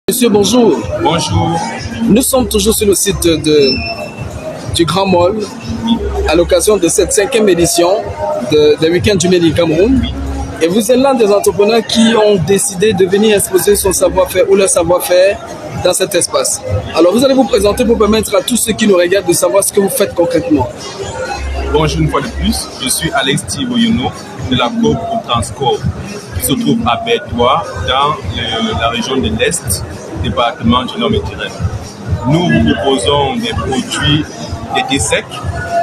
Monsieur, bonjour. Bonjour. Nous sommes toujours sur le site du Grand Mall à l'occasion de cette 5e édition des Week-ends du Made in Cameroun. Et vous êtes l'un des entrepreneurs qui ont décidé de venir exposer son savoir-faire ou leur savoir-faire dans cet espace. Alors vous allez vous présenter pour permettre à tous ceux qui nous regardent de savoir ce que vous faites concrètement. Bonjour une fois de plus, je suis Alex Tivoyono de la Coop au Transcorp qui se trouve à Bertois dans la région de l'Est, département du Nord-Méditerranée. Nous vous proposons des produits d'été sec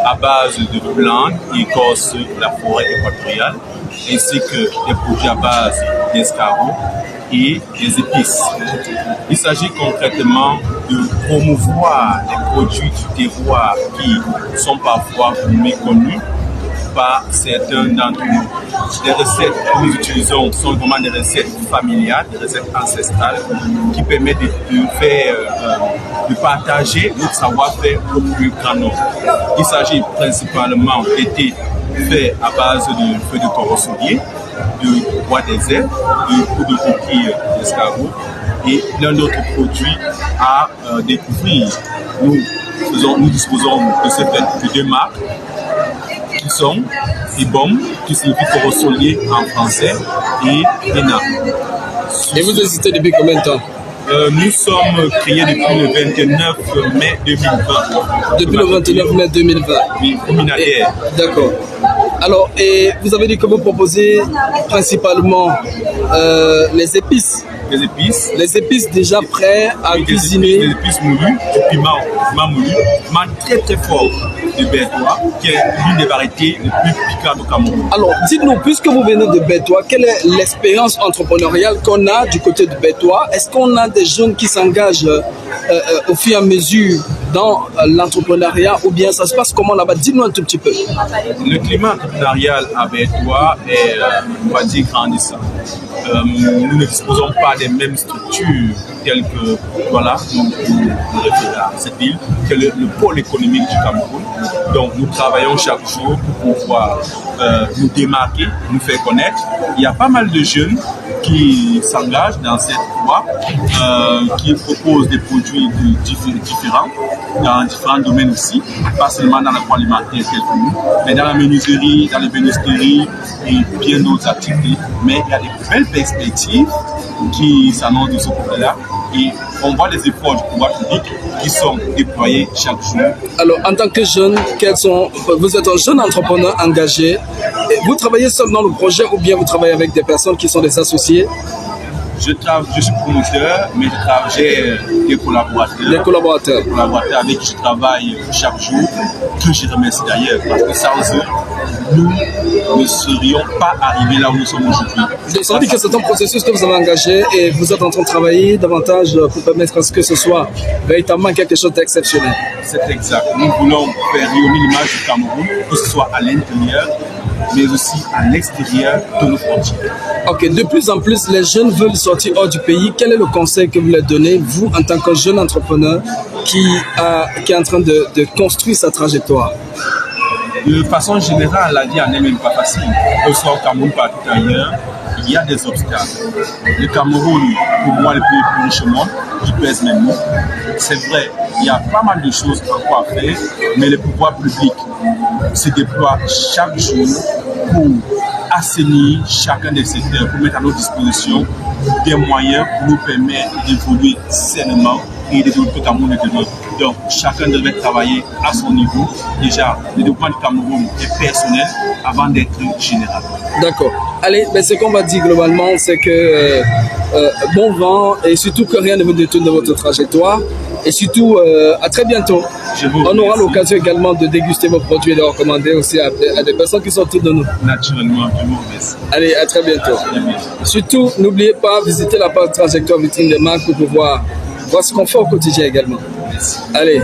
à base de plantes et écorces de la forêt équatoriale ainsi que des produits à base d'escargots et des épices. Il s'agit concrètement de promouvoir les produits du terroir qui sont parfois méconnus par certains d'entre nous. Les recettes que nous utilisons sont vraiment des recettes familiales, des recettes ancestrales qui permettent de partager notre savoir-faire au plus grand nombre. Il s'agit principalement d'été fait à base de feuilles de corosolier, de bois des herbes, de poudre de coquille d'escargot et plein d'autres produits à découvrir. Nous disposons de ces deux marques qui sont Ibom, qui signifie corosolier en français, et Ena. Et vous existez depuis combien de temps? Nous sommes créés depuis le 29 mai 2020. Depuis le 29 mai 2020. Oui, communataire. D'accord. Alors, et vous avez dit que vous proposez principalement les épices. Les épices. Les épices déjà prêts à cuisiner. Les épices moulues, du piment moulu, très très fort de Bertois, qui est l'une des variétés les plus piquantes au Cameroun. Alors, dites-nous, puisque vous venez de Bertois, quelle est l'expérience entrepreneuriale qu'on a du côté de Bertois? Est-ce qu'on a des jeunes qui s'engagent au fur et à mesure dans l'entrepreneuriat ou bien ça se passe comment là-bas? Dites-nous un tout petit peu. Le climat entrepreneurial à Bertois est, on va dire, grandissant. Nous ne disposons pas des mêmes structures telles que, voilà, nous référons à cette ville, que le pôle économique du Cameroun. Donc nous travaillons chaque jour pour pouvoir nous démarquer, nous faire connaître. Il y a pas mal de jeunes qui s'engagent dans cette voie, qui proposent des produits différents, dans différents domaines aussi, pas seulement dans l'agroalimentaire tel que nous, mais dans la menuiserie, dans les bénisteries et bien d'autres activités. Mais il y a des belles perspectives qui s'annoncent de ce côté-là et on voit les efforts du pouvoir public qui sont déployés chaque jour. Alors, en tant que jeune, vous êtes un jeune entrepreneur engagé. Vous travaillez seul dans le projet ou bien vous travaillez avec des personnes qui sont des associés? Je suis promoteur, mais j'ai des collaborateurs. Des collaborateurs. Des collaborateurs avec qui je travaille chaque jour, que je remercie d'ailleurs, parce que sans eux, nous ne serions pas arrivés là où nous sommes aujourd'hui. Ça veut dire que c'est un processus que vous avez engagé et vous êtes en train de travailler davantage pour permettre à ce que ce soit véritablement quelque chose d'exceptionnel. C'est exact. Nous voulons faire rayonner l'image du Cameroun, que ce soit à l'intérieur, mais aussi à l'extérieur de nos frontières. Ok, de plus en plus, les jeunes veulent sortir hors du pays. Quel est le conseil que vous leur donnez, vous, en tant que jeune entrepreneur qui est en train de construire sa trajectoire? De façon générale, la vie n'est même pas facile. Que ce soit au Cameroun, partout ailleurs, il y a des obstacles. Le Cameroun, pour moi, le pays le plus riche au monde, qui pèse mes mots. C'est vrai, il y a pas mal de choses encore à faire, mais le pouvoir public se déploie chaque jour pour assainir chacun des secteurs, pour mettre à notre disposition des moyens pour nous permettre d'évoluer sainement et de développer le Cameroun de demain. Donc, chacun devrait travailler à son niveau. Déjà, le développement du Cameroun est personnel avant d'être général. D'accord. Allez, ce qu'on va dire globalement, c'est que bon vent et surtout que rien ne vous détourne de votre trajectoire. Et surtout, à très bientôt. On aura l'occasion également de déguster vos produits et de recommander aussi à des personnes qui sont autour de nous. Naturellement, je vous remercie. Allez, à très bientôt. Surtout, n'oubliez pas, visiter la page Trajectoire Vitrine des marques pour pouvoir voir ce qu'on fait au quotidien également. Merci. Allez.